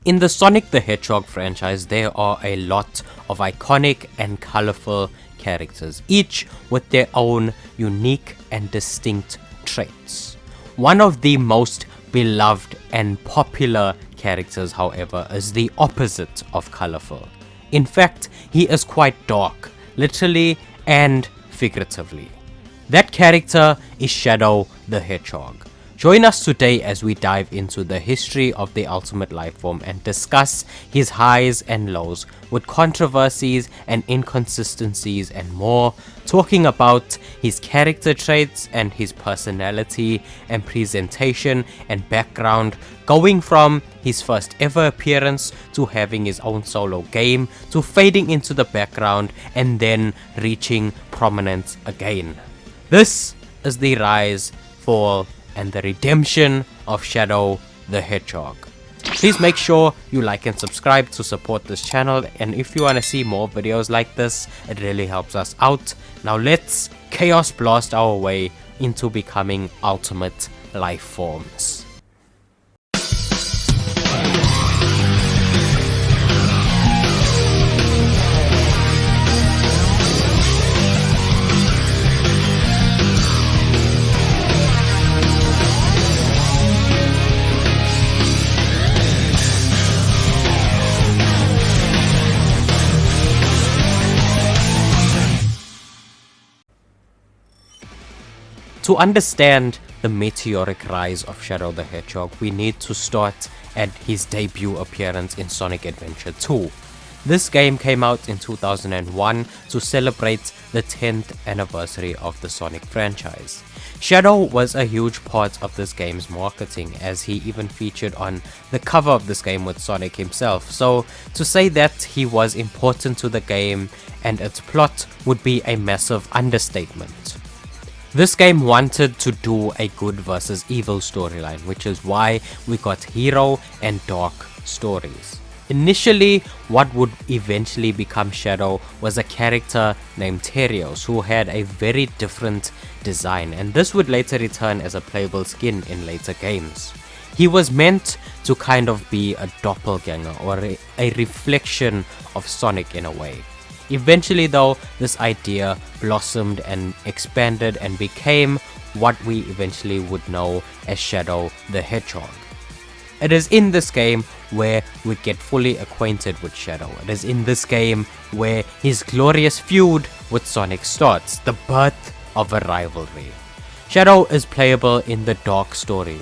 In the Sonic the Hedgehog franchise, there are a lot of iconic and colorful characters, each with their own unique and distinct traits. One of the most beloved and popular characters, however, is the opposite of colorful. In fact, he is quite dark, literally and figuratively. That character is Shadow the Hedgehog. Join us today as we dive into the history of the ultimate lifeform and discuss his highs and lows with controversies and inconsistencies and more, talking about his character traits and his personality and presentation and background, going from his first ever appearance to having his own solo game to fading into the background and then reaching prominence again. This is the rise, fall, and the redemption of Shadow the Hedgehog. Please make sure you like and subscribe to support this channel, and if you want to see more videos like this, it really helps us out. Now let's chaos blast our way into becoming ultimate life forms. To understand the meteoric rise of Shadow the Hedgehog, we need to start at his debut appearance in Sonic Adventure 2. This game came out in 2001 to celebrate the 10th anniversary of the Sonic franchise. Shadow was a huge part of this game's marketing, as he even featured on the cover of this game with Sonic himself, so to say that he was important to the game and its plot would be a massive understatement. This game wanted to do a good versus evil storyline, which is why we got hero and dark stories. Initially, what would eventually become Shadow was a character named Terios, who had a very different design, and this would later return as a playable skin in later games. He was meant to kind of be a doppelganger or a reflection of Sonic in a way. Eventually though, this idea blossomed and expanded and became what we eventually would know as Shadow the Hedgehog. It is in this game where we get fully acquainted with Shadow. It is in this game where his glorious feud with Sonic starts, the birth of a rivalry. Shadow is playable in the Dark story.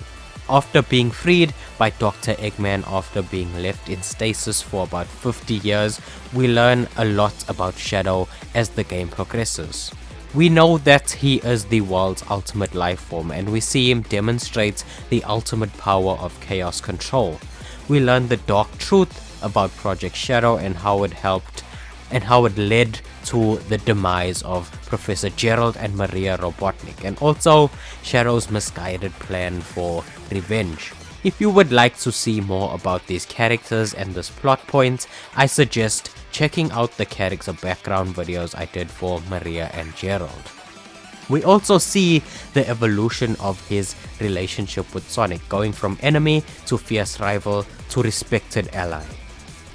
After being freed by Dr. Eggman after being left in stasis for about 50 years, we learn a lot about Shadow as the game progresses. We know that he is the world's ultimate life form, and we see him demonstrate the ultimate power of chaos control. We learn the dark truth about Project Shadow and how it helped and how it led to the demise of Professor Gerald and Maria Robotnik, and also Shadow's misguided plan for revenge. If you would like to see more about these characters and this plot point, I suggest checking out the character background videos I did for Maria and Gerald. We also see the evolution of his relationship with Sonic, going from enemy to fierce rival to respected ally.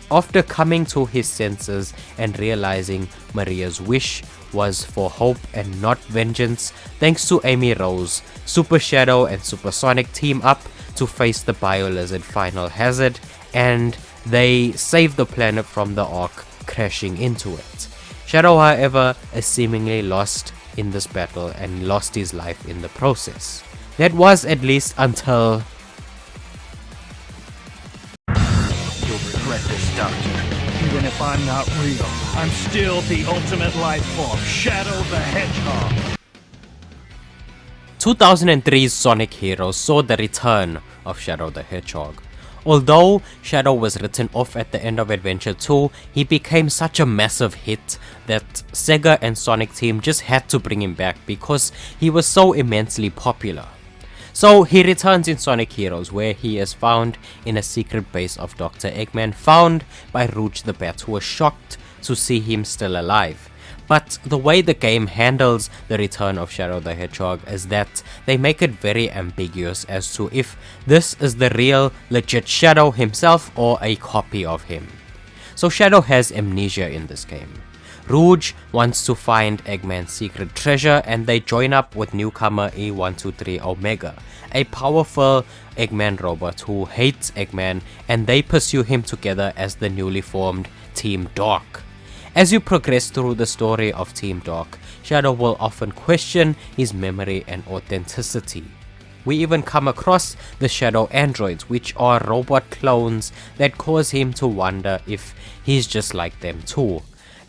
After coming to his senses and realizing Maria's wish was for hope and not vengeance, thanks to Amy Rose, Super Shadow and Super Sonic team up to face the Bio-Lizard final hazard, and they save the planet from the Ark crashing into it. Shadow, however, is seemingly lost in this battle and lost his life in the process. That was at least until regret this, Doctor. Even if I'm not real, I'm still the ultimate life form, Shadow the Hedgehog. 2003's Sonic Heroes saw the return of Shadow the Hedgehog. Although Shadow was written off at the end of Adventure 2, he became such a massive hit that Sega and Sonic team just had to bring him back because he was so immensely popular. So he returns in Sonic Heroes, where he is found in a secret base of Dr. Eggman, found by Rouge the Bat, who was shocked to see him still alive. But the way the game handles the return of Shadow the Hedgehog is that they make it very ambiguous as to if this is the real, legit Shadow himself or a copy of him. So Shadow has amnesia in this game. Rouge wants to find Eggman's secret treasure, and they join up with newcomer E123 Omega, a powerful Eggman robot who hates Eggman, and they pursue him together as the newly formed Team Dark. As you progress through the story of Team Dark, Shadow will often question his memory and authenticity. We even come across the Shadow androids, which are robot clones that cause him to wonder if he's just like them too.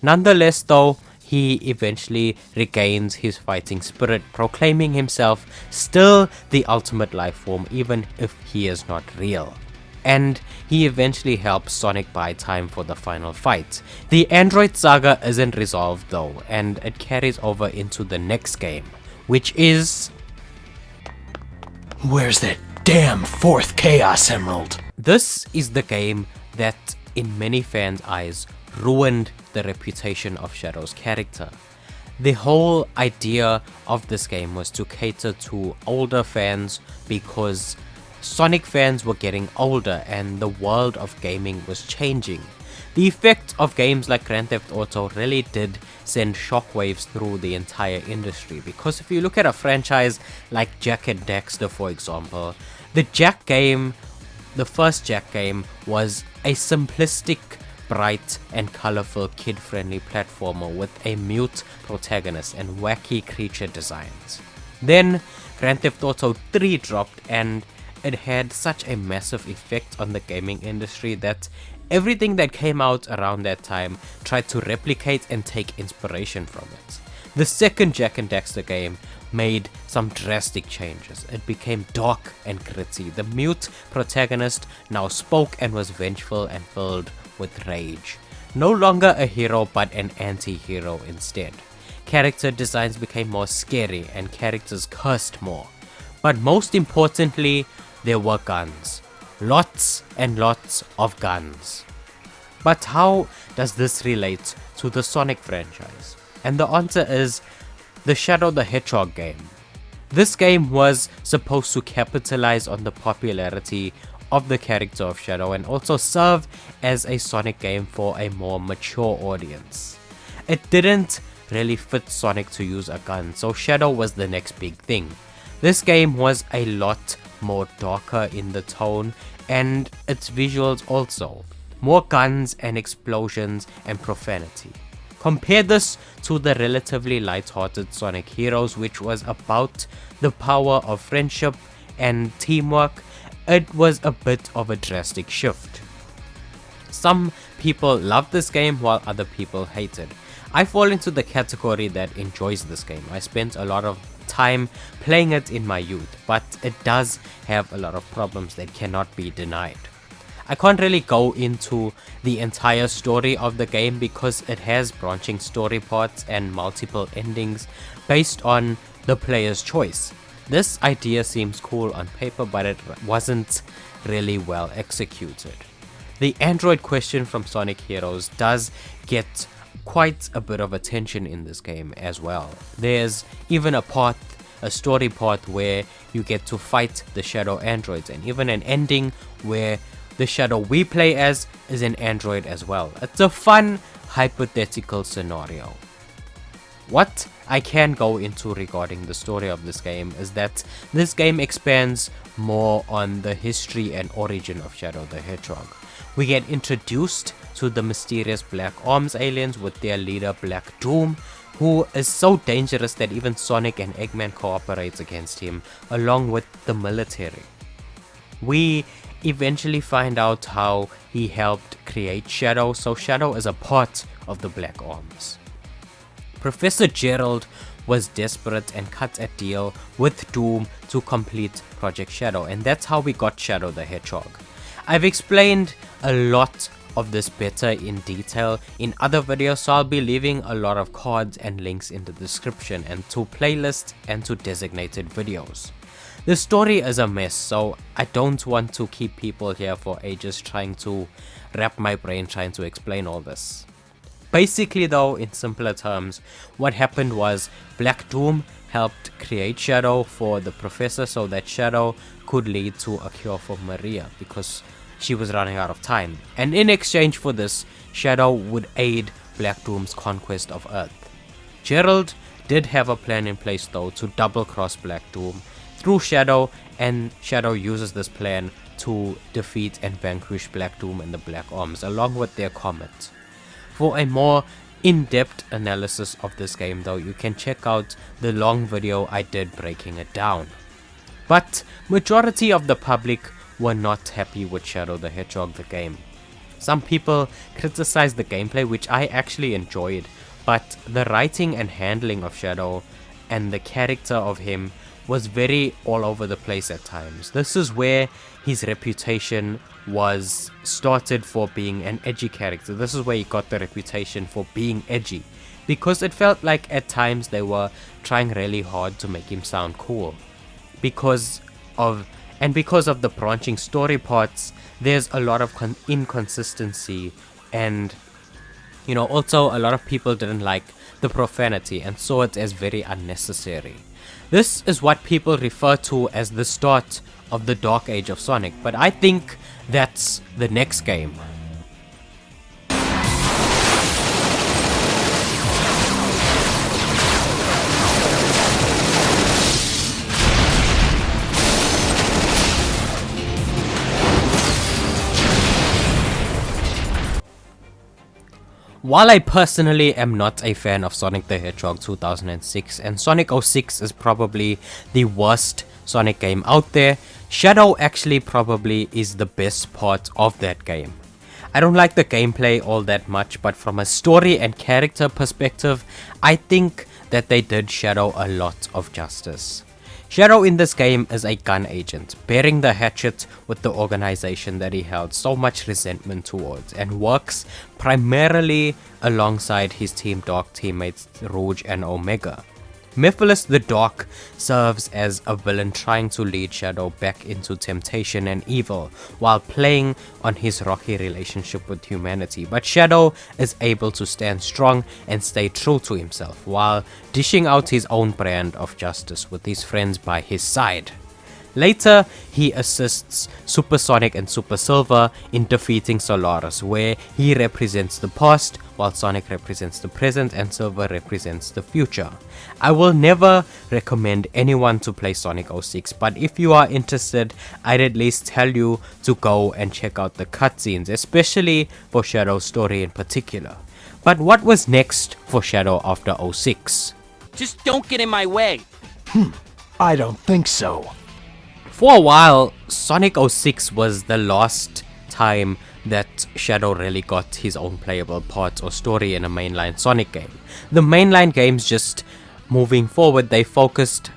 Nonetheless though, he eventually regains his fighting spirit, proclaiming himself still the ultimate life form even if he is not real. And he eventually helps Sonic buy time for the final fight. The android saga isn't resolved though, and it carries over into the next game, which is... Where's that damn fourth Chaos Emerald? This is the game that, in many fans' eyes, ruined the reputation of Shadow's character. The whole idea of this game was to cater to older fans because Sonic fans were getting older and the world of gaming was changing. The effect of games like Grand Theft Auto really did send shockwaves through the entire industry, because if you look at a franchise like Jak and Daxter for example, the first Jak game was a simplistic, bright and colorful kid-friendly platformer with a mute protagonist and wacky creature designs. Then Grand Theft Auto 3 dropped, and it had such a massive effect on the gaming industry that everything that came out around that time tried to replicate and take inspiration from it. The second Jak and Daxter game made some drastic changes. It became dark and gritty. The mute protagonist now spoke and was vengeful and filled with rage. No longer a hero but an anti-hero instead. Character designs became more scary and characters cursed more. But most importantly, there were guns. Lots and lots of guns. But how does this relate to the Sonic franchise? And the answer is the Shadow the Hedgehog game. This game was supposed to capitalize on the popularity of the character of Shadow and also serve as a Sonic game for a more mature audience. It didn't really fit Sonic to use a gun, so Shadow was the next big thing. This game was a lot more darker in the tone and its visuals also. More guns and explosions and profanity. Compare this to the relatively light-hearted Sonic Heroes, which was about the power of friendship and teamwork. It was a bit of a drastic shift. Some people love this game while other people hate it. I fall into the category that enjoys this game. I spent a lot of time playing it in my youth, but it does have a lot of problems that cannot be denied. I can't really go into the entire story of the game because it has branching story parts and multiple endings based on the player's choice. This idea seems cool on paper, but it wasn't really well executed. The android question from Sonic Heroes does get quite a bit of attention in this game as well. There's even a story part where you get to fight the Shadow androids, and even an ending where the Shadow we play as is an android as well. It's a fun hypothetical scenario. What I can go into regarding the story of this game is that this game expands more on the history and origin of Shadow the Hedgehog. We get introduced to the mysterious Black Arms aliens with their leader Black Doom, who is so dangerous that even Sonic and Eggman cooperates against him, along with the military. We eventually find out how he helped create Shadow, so Shadow is a part of the Black Arms. Professor Gerald was desperate and cut a deal with Doom to complete Project Shadow, and that's how we got Shadow the Hedgehog. I've explained a lot of this better in detail in other videos, so I'll be leaving a lot of cards and links in the description and to playlists and to designated videos. The story is a mess, so I don't want to keep people here for ages trying to wrap my brain trying to explain all this. Basically though, in simpler terms, what happened was Black Doom helped create Shadow for the Professor so that Shadow could lead to a cure for Maria because she was running out of time. And in exchange for this, Shadow would aid Black Doom's conquest of Earth. Gerald did have a plan in place though to double cross Black Doom through Shadow, and Shadow uses this plan to defeat and vanquish Black Doom and the Black Arms along with their comet. For a more in-depth analysis of this game though, you can check out the long video I did breaking it down. But majority of the public were not happy with Shadow the Hedgehog the game. Some people criticized the gameplay, which I actually enjoyed, but the writing and handling of Shadow and the character of him was very all over the place at times. This is where his reputation was started for being an edgy character. This is where he got the reputation for being edgy, because it felt like at times they were trying really hard to make him sound cool. Because of the branching story parts, there's a lot of inconsistency, and also a lot of people didn't like the profanity and saw it as very unnecessary. This is what people refer to as the start of the dark age of Sonic, but I think that's the next game. While I personally am not a fan of Sonic the Hedgehog 2006, and Sonic 06 is probably the worst Sonic game out there, Shadow actually probably is the best part of that game. I don't like the gameplay all that much, but from a story and character perspective, I think that they did Shadow a lot of justice. Shadow in this game is a gun agent, bearing the hatchet with the organization that he held so much resentment towards, and works primarily alongside his Team Dark teammates Rouge and Omega. Mephiles the Dark serves as a villain trying to lead Shadow back into temptation and evil while playing on his rocky relationship with humanity, but Shadow is able to stand strong and stay true to himself while dishing out his own brand of justice with his friends by his side. Later, he assists Super Sonic and Super Silver in defeating Solaris, where he represents the past, while Sonic represents the present and Silver represents the future. I will never recommend anyone to play Sonic 06, but if you are interested, I'd at least tell you to go and check out the cutscenes, especially for Shadow's story in particular. But what was next for Shadow after 06? Just don't get in my way. I don't think so. For a while, Sonic 06 was the last time that Shadow really got his own playable part or story in a mainline Sonic game. The mainline games, just moving forward, they focused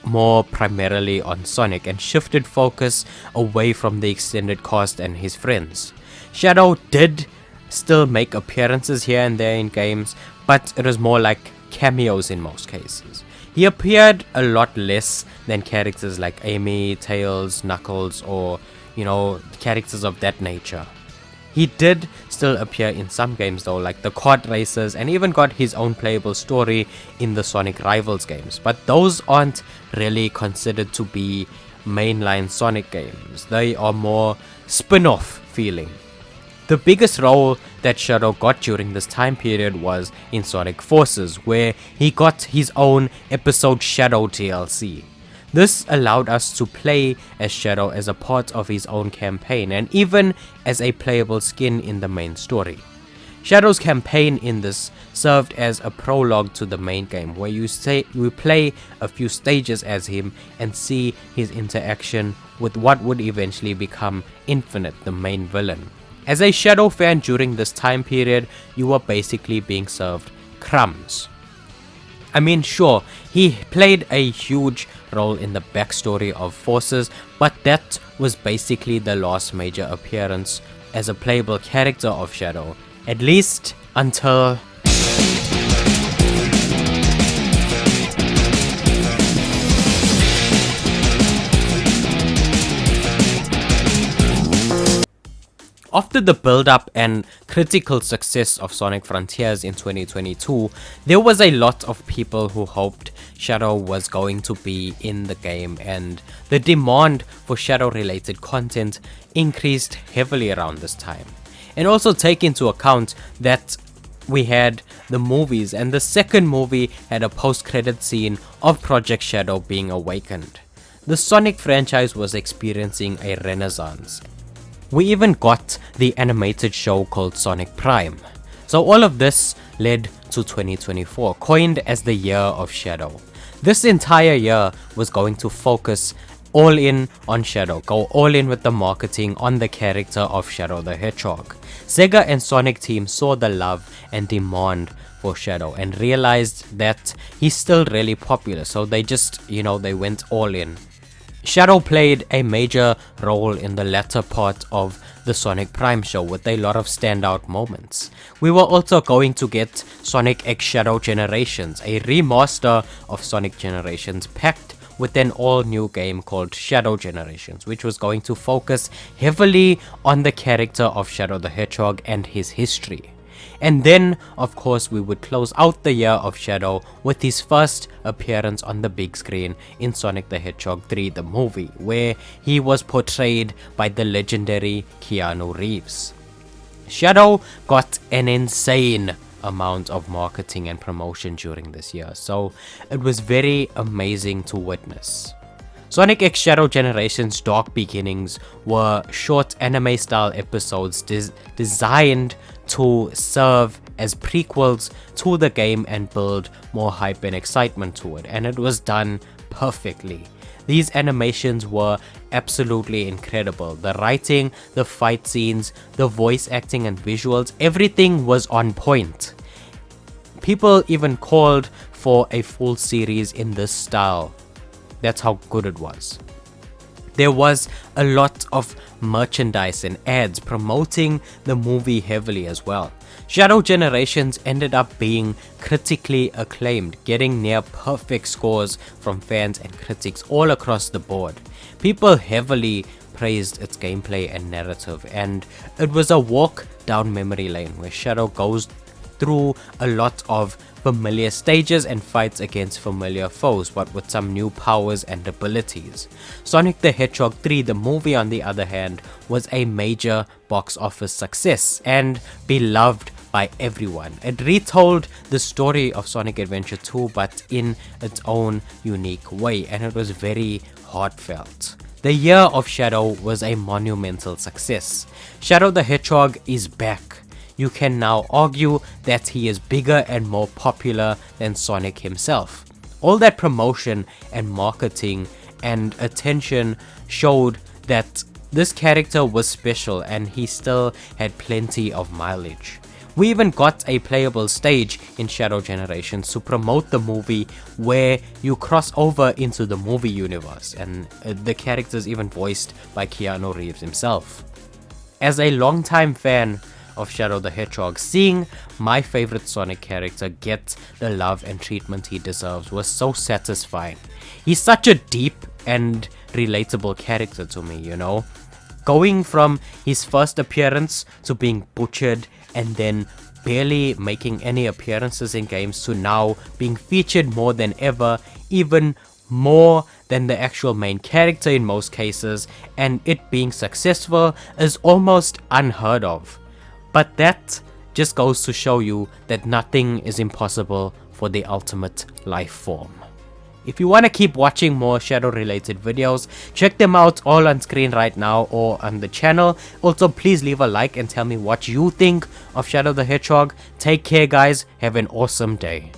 more primarily on Sonic and shifted focus away from the extended cast and his friends. Shadow did still make appearances here and there in games, but it was more like cameos in most cases. He appeared a lot less than characters like Amy, Tails, Knuckles, or, characters of that nature. He did still appear in some games though, like the kart races, and even got his own playable story in the Sonic Rivals games, but those aren't really considered to be mainline Sonic games. They are more spin-off feeling. The biggest role that Shadow got during this time period was in Sonic Forces, where he got his own episode Shadow DLC. This allowed us to play as Shadow as a part of his own campaign, and even as a playable skin in the main story. Shadow's campaign in this served as a prologue to the main game, where you play a few stages as him and see his interaction with what would eventually become Infinite, the main villain. As a Shadow fan during this time period, you were basically being served crumbs. I mean, sure, he played a huge role in the backstory of Forces, but that was basically the last major appearance as a playable character of Shadow, at least until After the build-up and critical success of Sonic Frontiers in 2022, there was a lot of people who hoped Shadow was going to be in the game, and the demand for Shadow-related content increased heavily around this time. And also take into account that we had the movies, and the second movie had a post-credit scene of Project Shadow being awakened. The Sonic franchise was experiencing a renaissance. We even got the animated show called Sonic Prime. So all of this led to 2024, coined as the year of Shadow. This entire year was going to focus all in on Shadow, go all in with the marketing on the character of Shadow the Hedgehog. Sega and Sonic team saw the love and demand for Shadow and realized that he's still really popular, so they just, they went all in. Shadow played a major role in the latter part of the Sonic Prime show with a lot of standout moments. We were also going to get Sonic X Shadow Generations, a remaster of Sonic Generations packed with an all-new game called Shadow Generations, which was going to focus heavily on the character of Shadow the Hedgehog and his history. And then, of course, we would close out the year of Shadow with his first appearance on the big screen in Sonic the Hedgehog 3, the movie, where he was portrayed by the legendary Keanu Reeves. Shadow got an insane amount of marketing and promotion during this year, so it was very amazing to witness. Sonic X Shadow Generations Dark Beginnings were short anime-style episodes designed to serve as prequels to the game and build more hype and excitement to it, and it was done perfectly. These animations were absolutely incredible. The writing, the fight scenes, the voice acting and visuals, everything was on point. People even called for a full series in this style. That's how good it was. There was a lot of merchandise and ads promoting the movie heavily as well. Shadow Generations ended up being critically acclaimed, getting near perfect scores from fans and critics all across the board. People heavily praised its gameplay and narrative, and it was a walk down memory lane where Shadow goes through a lot of familiar stages and fights against familiar foes, but with some new powers and abilities. Sonic the Hedgehog 3, the movie, on the other hand, was a major box office success and beloved by everyone. It retold the story of Sonic Adventure 2, but in its own unique way, and it was very heartfelt. The year of Shadow was a monumental success. Shadow the Hedgehog is back. You can now argue that he is bigger and more popular than Sonic himself. All that promotion and marketing and attention showed that this character was special and he still had plenty of mileage. We even got a playable stage in Shadow Generations to promote the movie where you cross over into the movie universe, and the characters even voiced by Keanu Reeves himself. As a longtime fan of Shadow the Hedgehog, seeing my favorite Sonic character get the love and treatment he deserves was so satisfying. He's such a deep and relatable character to me, Going from his first appearance to being butchered and then barely making any appearances in games to now being featured more than ever, even more than the actual main character in most cases, and it being successful is almost unheard of. But that just goes to show you that nothing is impossible for the ultimate life form. If you want to keep watching more Shadow related videos, check them out all on screen right now or on the channel. Also, please leave a like and tell me what you think of Shadow the Hedgehog. Take care guys, have an awesome day.